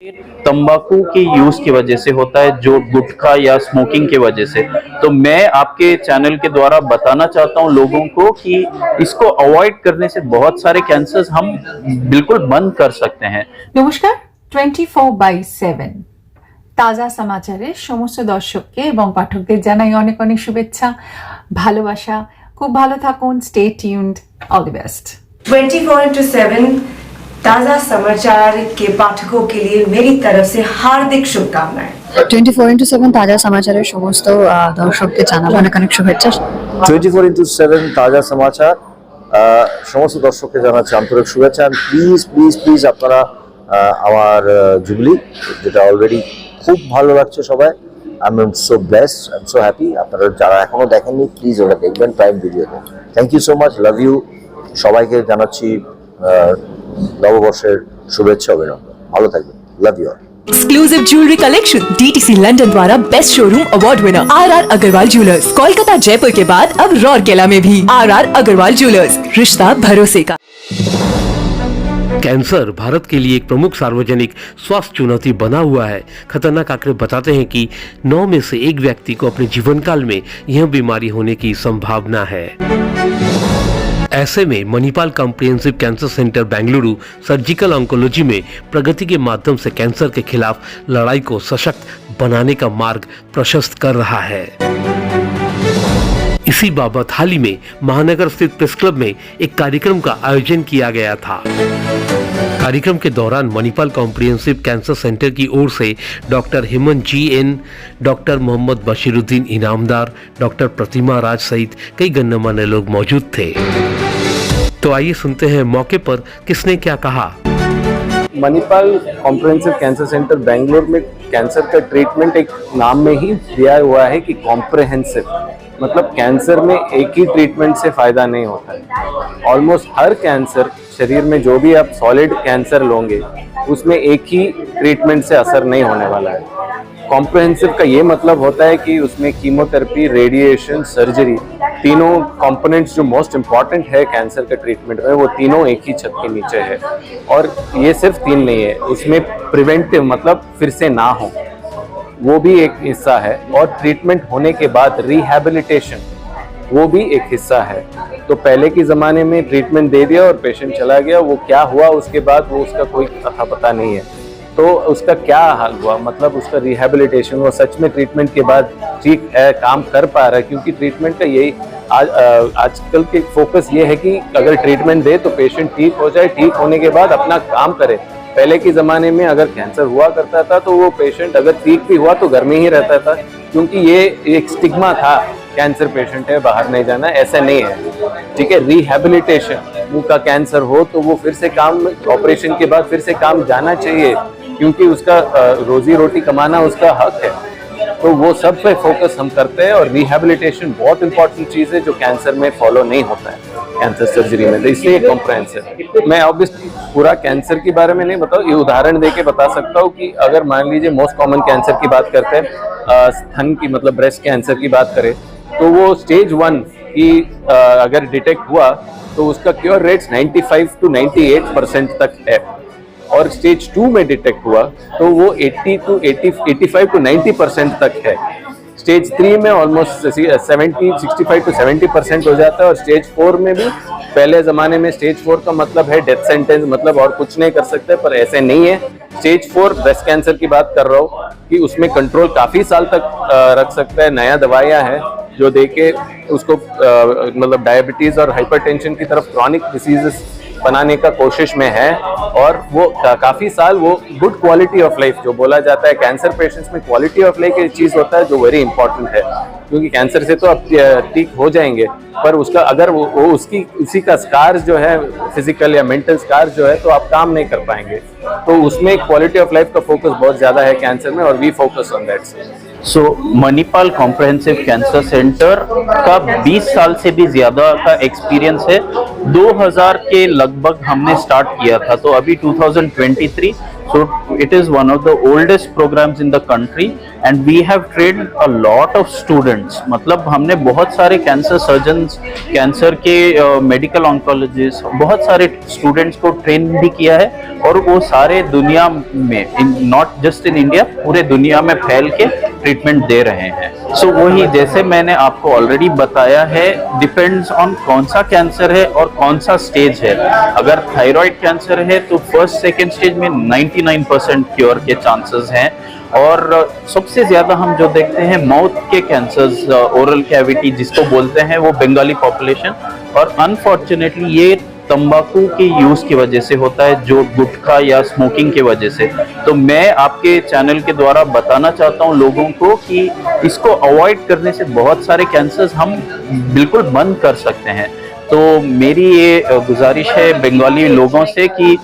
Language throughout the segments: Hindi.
तंबाकू के यूज की वजह से होता है, जो गुटखा या स्मोकिंग की वजह से। तो मैं आपके चैनल के द्वारा बताना चाहता हूं लोगों को कि इसको अवॉइड करने से बहुत सारे कैंसर्स हम बिल्कुल बंद कर सकते हैं। নমস্কার 24/7 তাজা সমাচারের সমস্ত দর্শককে এবং পাঠকদের জানাই অনেক অনেক শুভেচ্ছা, ভালোবাসা। খুব ভালো থাকুন, stay tuned, all the best. 24/7 ताज़ा समाचार के पाठकों के लिए मेरी तरफ से हार्दिक शुभकामनाएं। 24/7 তাজা সমাচারের সমস্ত দর্শককে জানাবো অনেক অনেক শুভেচ্ছা। 24/7 তাজা সমাচার সমস্ত দর্শককে জানাচ্ছি আন্তরিক শুভেচ্ছা। প্লিজ প্লিজ প্লিজ আপনারা আমার জুবলি, যেটা অলরেডি খুব ভালো লাগছে সবাই। I am so blessed, I am so happy. আপনারা যারা এখনো দেখেননি প্লিজ ওটা দেখবেন প্রাইম ভিডিওতে। Thank you so much, love you. সবাইকে জানাচ্ছি নববর্ষের শুভেচ্ছা অভিনন্দন। ভালো থাকবেন, love you all. Exclusive jewellery collection DTC London द्वारा best showroom award winner RR Agarwal jewellers, Kolkata Jaipur के बाद अब रौरकेला में भी आरआर अग्रवाल ज्वेलर्स, रिश्ता भरोसे का। कैंसर भारत के लिए एक प्रमुख सार्वजनिक स्वास्थ्य चुनौती बना हुआ है। खतरनाक आंकड़े बताते हैं कि 9 में से 1 व्यक्ति को अपने जीवन काल में यह बीमारी होने की संभावना है। ऐसे में Manipal comprehensive cancer centre Bengaluru surgical oncology में प्रगति के माध्यम से कैंसर के खिलाफ लड़ाई को सशक्त बनाने का मार्ग प्रशस्त कर रहा है। इसी बाबत हाल ही में महानगर स्थित प्रेस क्लब में एक कार्यक्रम का आयोजन किया गया था। कार्यक्रम के दौरान मणिपाल कॉम्प्रिहेंसिव कैंसर सेंटर की ओर से doctor Hemant GN, doctor Mohammad Bashiruddin Inamdar, doctor Pratima Raj सहित कई गण्यमान्य लोग मौजूद थे। तो आइए सुनते हैं मौके पर किसने क्या कहा। Manipal comprehensive cancer centre Bangalore में कैंसर का ट्रीटमेंट एक नाम में ही दिया हुआ है कि कॉम्प्रिहेंसिव, मतलब कैंसर में एक ही ट्रीटमेंट से फायदा नहीं होता है। ऑलमोस्ट हर कैंसर शरीर में जो भी आप सॉलिड कैंसर लोगे उसमें एक ही ट्रीटमेंट से असर नहीं होने वाला है। कॉम्प्रिहेंसिव का ये मतलब होता है कि उसमें कीमोथेरेपी, रेडिएशन, सर्जरी, तीनों कंपोनेंट्स जो मोस्ट इम्पॉर्टेंट है कैंसर के ट्रीटमेंट में, वो तीनों एक ही छत के नीचे है। और ये सिर्फ 3 नहीं है, उसमें प्रिवेंटिव मतलब फिर से ना हो वो भी एक हिस्सा है, और ट्रीटमेंट होने के बाद रिहैबिलिटेशन वो भी एक हिस्सा है। तो पहले के ज़माने में ट्रीटमेंट दे दिया और पेशेंट चला गया, वो क्या हुआ उसके बाद वो उसका कोई अता पता नहीं है। तो उसका क्या हाल हुआ, मतलब उसका रिहैबिलिटेशन, वो सच में ट्रीटमेंट के बाद ठीक है, काम कर पा रहा है। क्योंकि ट्रीटमेंट का यही आजकल के फोकस ये है कि अगर ट्रीटमेंट दे तो पेशेंट ठीक हो जाए, ठीक होने के बाद अपना काम करे। पहले के ज़माने में अगर कैंसर हुआ करता था तो वो पेशेंट अगर ठीक भी हुआ तो घर में ही रहता था, क्योंकि ये एक स्टिग्मा था, कैंसर पेशेंट है बाहर नहीं जाना। ऐसा नहीं है, ठीक है। रिहैबिलिटेशन, मुंह का कैंसर हो तो वो फिर से काम, ऑपरेशन के बाद फिर से काम जाना चाहिए, क्योंकि उसका रोजी रोटी कमाना उसका हक है। तो वो सब पे फोकस हम करते हैं, और रिहैबिलिटेशन बहुत इंपॉर्टेंट चीज़ है जो कैंसर में फॉलो नहीं होता है कैंसर सर्जरी में। तो इसलिए कॉम्प्रिहेंसिव। मैं ऑब्वियसली पूरा कैंसर के बारे में नहीं बताऊँ, ये उदाहरण देके बता सकता हूँ कि अगर मान लीजिए मोस्ट कॉमन कैंसर की बात करते हैं, स्तन की मतलब ब्रेस्ट कैंसर की बात करें, तो वो स्टेज 1 की अगर डिटेक्ट हुआ तो उसका क्योर रेट्स 95 to 98% तक है। और स्टेज 2 में डिटेक्ट हुआ तो वो 85 to 90% तक है। स्टेज 3 में ऑलमोस्ट 65 to 70% हो जाता है। और स्टेज 4 में भी, पहले ज़माने में स्टेज 4 का मतलब है डेथ सेंटेंस, मतलब और कुछ नहीं कर सकते, पर ऐसे नहीं है। स्टेज 4 ब्रेस्ट कैंसर की बात कर रहा हूँ कि उसमें कंट्रोल काफ़ी साल तक रख सकता है। नया दवाइयाँ हैं जो देके उसको मतलब डायबिटीज़ और हाइपरटेंशन की तरफ क्रॉनिक डिसीजेस बनाने का कोशिश में है। और वो काफ़ी साल वो गुड क्वालिटी ऑफ लाइफ जो बोला जाता है, कैंसर पेशेंट्स में क्वालिटी ऑफ लाइफ एक चीज़ होता है जो वेरी इंपॉर्टेंट है। क्योंकि कैंसर से तो आप ठीक हो जाएंगे, पर उसका अगर वो उसी का स्कार जो है, फिजिकल या मेंटल स्कार जो है, तो आप काम नहीं कर पाएंगे। तो उसमें क्वालिटी ऑफ लाइफ का फोकस बहुत ज़्यादा है कैंसर में, और we focus on that. So Manipal comprehensive cancer centre का 20 साल से भी ज्यादा का एक्सपीरियंस है। 2000 के लगभग हमने स्टार्ट किया था, तो अभी 2023 So it is one of the oldest programs in the country and we have trained a lot of students. मतलब हमने बहुत सारे कैंसर सर्जन्स, कैंसर के मेडिकल ऑन्कोलॉजिस्ट, बहुत सारे स्टूडेंट्स को ट्रेन भी किया है और वो सारे दुनिया में, नॉट जस्ट इन इंडिया, पूरे दुनिया में फैल के ट्रीटमेंट दे रहे हैं. सो वही जैसे मैंने आपको ऑलरेडी बताया है, डिपेंड्स ऑन कौन सा कैंसर है और कौन सा स्टेज है. अगर थायराइड कैंसर है तो फर्स्ट सेकेंड स्टेज में 99% क्योर के चांसेस हैं. और सबसे ज्यादा हम जो देखते हैं माउथ के कैंसर्स, ओरल कैविटी जिसको बोलते हैं, वो बंगाली पॉपुलेशन. और अनफॉर्चुनेटली ये तंबाकू के यूज की वजह से होता है, जो गुटखा या स्मोकिंग की वजह से. तो मैं आपके चैनल के द्वारा बताना चाहता हूं लोगों को कि इसको अवॉइड करने से बहुत सारे कैंसर्स हम बिल्कुल बंद कर सकते हैं. तो मेरी ये गुजारिश है बंगाली लोगों से कि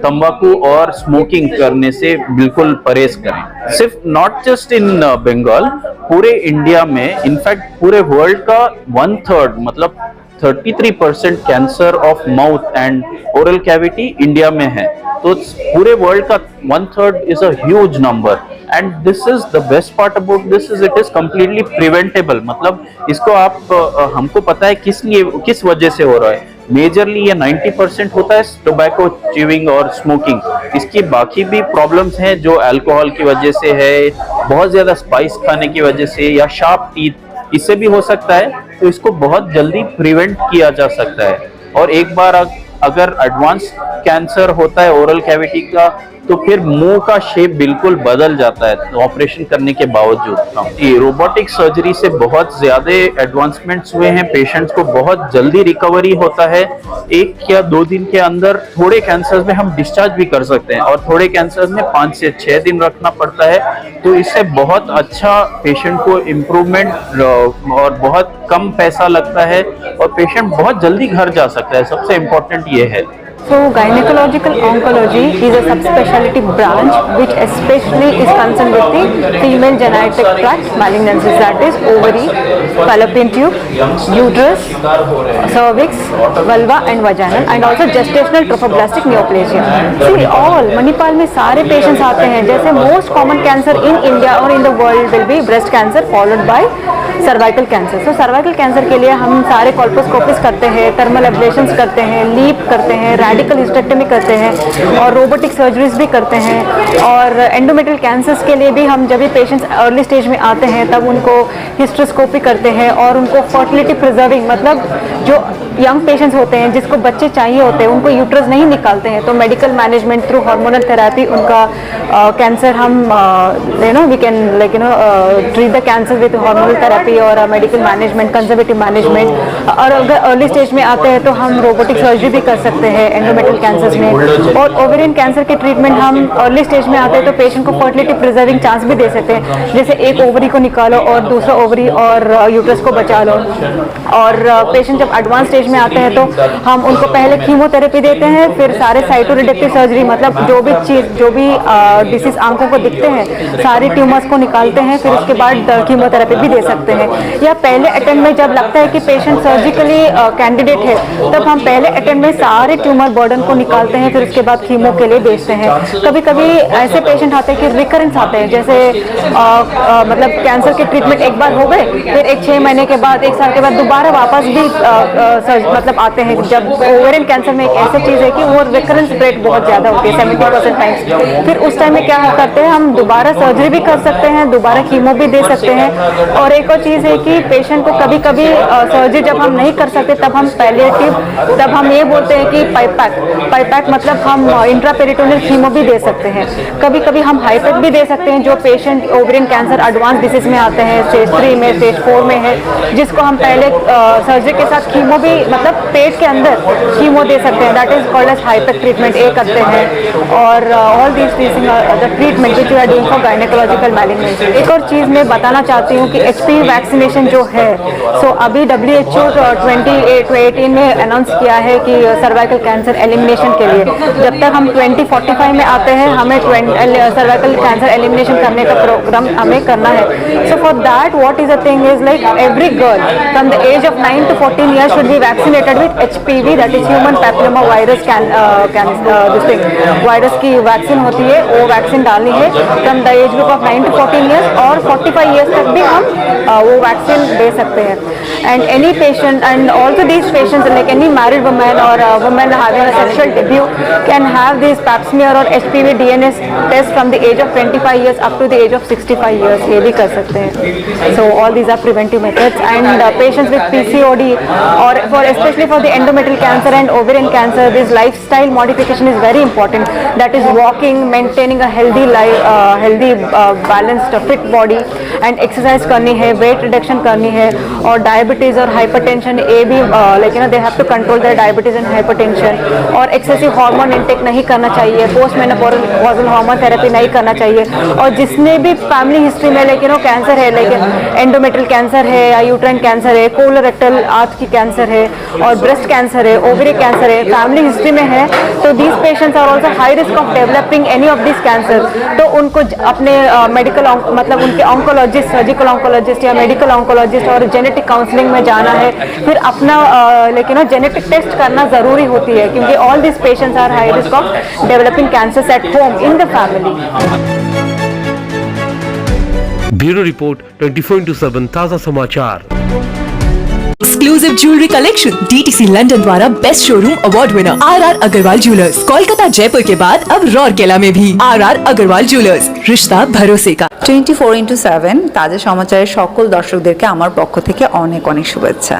तंबाकू और स्मोकिंग करने से बिल्कुल परहेज करें. सिर्फ नॉट जस्ट इन बंगाल, पूरे इंडिया में, इनफैक्ट पूरे वर्ल्ड का 1/3 मतलब 33% cancer of mouth and oral cavity India में है. तो पूरे वर्ल्ड का 1/3 is a huge number and this is the best part about this is it is completely preventable. मतलब इसको आप हमको पता है किस वजह से हो रहा है. मेजरली ये 90% होता है टोबैको च्यूइंग और स्मोकिंग. इसकी बाकी भी प्रॉब्लम्स हैं जो अल्कोहल की वजह से है, बहुत ज्यादा स्पाइस खाने की वजह से, या शार्प टीथ, इससे भी हो सकता है. तो इसको बहुत जल्दी प्रिवेंट किया जा सकता है. और एक बार अगर एडवांस कैंसर होता है ओरल कैविटी का, तो फिर मुंह का शेप बिल्कुल बदल जाता है ऑपरेशन करने के बावजूद. ये रोबोटिक सर्जरी से बहुत ज्यादा एडवांसमेंट्स हुए हैं. पेशेंट्स को बहुत जल्दी रिकवरी होता है. 1 या 2 दिन के अंदर थोड़े कैंसर्स में हम डिस्चार्ज भी कर सकते हैं और थोड़े कैंसर्स में 5 से 6 दिन रखना पड़ता है. तो इससे बहुत अच्छा पेशेंट को इम्प्रूवमेंट और बहुत कम पैसा लगता है और पेशेंट बहुत जल्दी घर जा सकता है. सबसे इम्पोर्टेंट ये है. So gynecological oncology is a subspecialty branch which especially is concerned with the female genital tract malignancies, that is ovary, fallopian tube, uterus, cervix, vulva and vaginal, and also gestational trophoblastic neoplasia. See, all Manipal में सारे patients आते हैं. जैसे most common cancer in India or in the world will be breast cancer followed by cervical cancer. तो सर्वाइकल कैंसर के लिए हम सारे कॉल्पोस्कोपिस करते हैं, थर्मल एब्लेशंस करते हैं, लीप करते हैं, रेडिकल हिस्टेक्टमी करते हैं और रोबोटिक सर्जरीज भी करते हैं. और एंडोमेट्रियल कैंसर्स के लिए भी हम जब भी पेशेंट्स अर्ली स्टेज में आते हैं तब उनको हिस्ट्रोस्कोपी करते हैं और उनको फर्टिलिटी प्रिजर्विंग, मतलब जो यंग पेशेंट्स होते हैं जिसको बच्चे चाहिए होते हैं, उनको यूट्रस नहीं निकालते हैं, तो medical management through hormonal therapy उनका कैंसर हम we can treat the cancer with hormonal therapy और मेडिकल मैनेजमेंट, कंजर्वेटिव मैनेजमेंट. और अगर अर्ली स्टेज में आते हैं तो हम रोबोटिक सर्जरी भी कर सकते हैं एंडोमेट्रियल कैंसर्स में. और ओवेरियन कैंसर के ट्रीटमेंट हम अर्ली स्टेज में आते हैं तो पेशेंट को फर्टिलिटी प्रिजर्विंग चांस भी दे सकते हैं. जैसे एक ओवरी को निकालो और दूसरा ओवरी और यूट्रस को बचा लो. और पेशेंट जब एडवांस स्टेज में आते हैं तो हम उनको पहले कीमोथेरेपी देते हैं, फिर सारे साइटोरिडक्टिव सर्जरी, मतलब जो भी डिसीज आंखों को दिखते हैं, सारे ट्यूमर्स को निकालते हैं, फिर उसके बाद कीमोथेरेपी भी दे सकते हैं. या पहले अटेम्प्ट में जब लगता है कि पेशेंट सर्जिकली कैंडिडेट है, तब हम पहले अटेम्प्ट में सारे ट्यूमर बर्डन को निकालते हैं, फिर उसके बाद कीमो के लिए भेजते हैं. कभी कभी ऐसे पेशेंट आते हैं कि रिकरेंस आते हैं, जैसे मतलब कैंसर के ट्रीटमेंट एक बार हो गए, फिर 6 महीने के बाद, 1 साल के बाद दोबारा वापस भी मतलब आते हैं. जब ओवेरियन कैंसर में एक ऐसी चीज़ है कि वो रिकरेंस रेट बहुत ज़्यादा होती है, 70% टाइम्स. फिर उस टाइम में क्या करते हैं, हम दोबारा सर्जरी भी कर सकते हैं, दोबारा कीमो भी दे सकते हैं. और एक और चीज़ है कि पेशेंट को कभी कभी सर्जरी जब हम नहीं कर सकते तब हम पैलिएटिव, तब हम ये बोलते हैं कि पाइपैक मतलब हम इंट्रापेरिटोनियल कीमो भी दे सकते हैं. कभी कभी हम हाइपेक भी दे सकते हैं जो patient ovarian cancer advance disease में आते हैं, स्टेज 3 में, स्टेज 4 में है, जिसको हम पहले सर्जरी के साथ कीमो भी, मतलब पेट के अंदर कीमो दे सकते हैं. दैट इज कॉल्ड एज हाइपेक ट्रीटमेंट. ये करते हैं. और all these the treatment which we are doing for gynaecological malignancy. एक और चीज़ मैं बताना चाहती हूँ कि HPV वैक्सीनेशन जो है, सो अभी WHO 2018 में अनाउंस किया है कि सर्वाइकल कैंसर कैंसर एलिमिनेशन के लिए। जब तक हम 2045 में आते हैं हमें सर्वाइकल कैंसर एलिमिनेशन करने का प्रोग्राम हमें करना है। So for that what is the thing is like every girl from the age of 9 to 14 years should be vaccinated with HPV, that is human papilloma virus this thing virus की वैक्सीन होती है, वो वैक्सीन डालनी है from the age group of 9 to 14 years, और 45 years तक भी हम वो वैक्सीन दे सकते हैं। And any patient and also these patients like any married women और women having a sexual debut can have this pap smear और HPV DNA test from the age of 25 years up to the age of 65 years, ये भी कर सकते हैं। So all these are preventive methods and patients with PCOD or especially for the endometrial cancer and ovarian cancer, this lifestyle modification is very important, that is walking, maintaining a healthy life, balanced fit body and exercise करनी है, weight reduction करनी है, और diabetes और hypertension ये भी like they have to control their diabetes and hypertension, और excessive hormone intake नहीं करना चाहिए, post menopausal hormone therapy नहीं करना चाहिए, और जिसने भी family history में लेकिन कैंसर है, लेकिन endometrial cancer है या uterine cancer है, colorectal आंत की कैंसर है और ब्रेस्ट कैंसर है, ओवरी कैंसर है, फैमिली हिस्ट्री में है, तो these patients are also high risk of developing any of this cancer. तो उनको अपने मेडिकल मतलब उनके ऑन्कोलॉजिस्ट, सर्जिकल ऑन्कोलॉजिस्ट या मेडिकल ऑन्कोलॉजिस्ट और जेनेटिक काउंसलिंग में जाना है, फिर अपना लेकिन जेनेटिक टेस्ट करना ज़रूरी होती है, क्योंकि all this patients are high risk of developing cancers at home in the family. Bureau report 24/7 ताज़ा समाचार। Exclusive jewellery collection DTC London द्वारा best showroom award winner RR Agarwal jewellers, Kolkata Jaipur के बाद अब रौरकेला में भी RR अग्रवाल ज्वेलर्स, रिश्ता भरोसे का। 24/7 তাজা সমাচারের সকল দর্শকদেরকে আমার পক্ষ থেকে অনেক অনেক শুভেচ্ছা।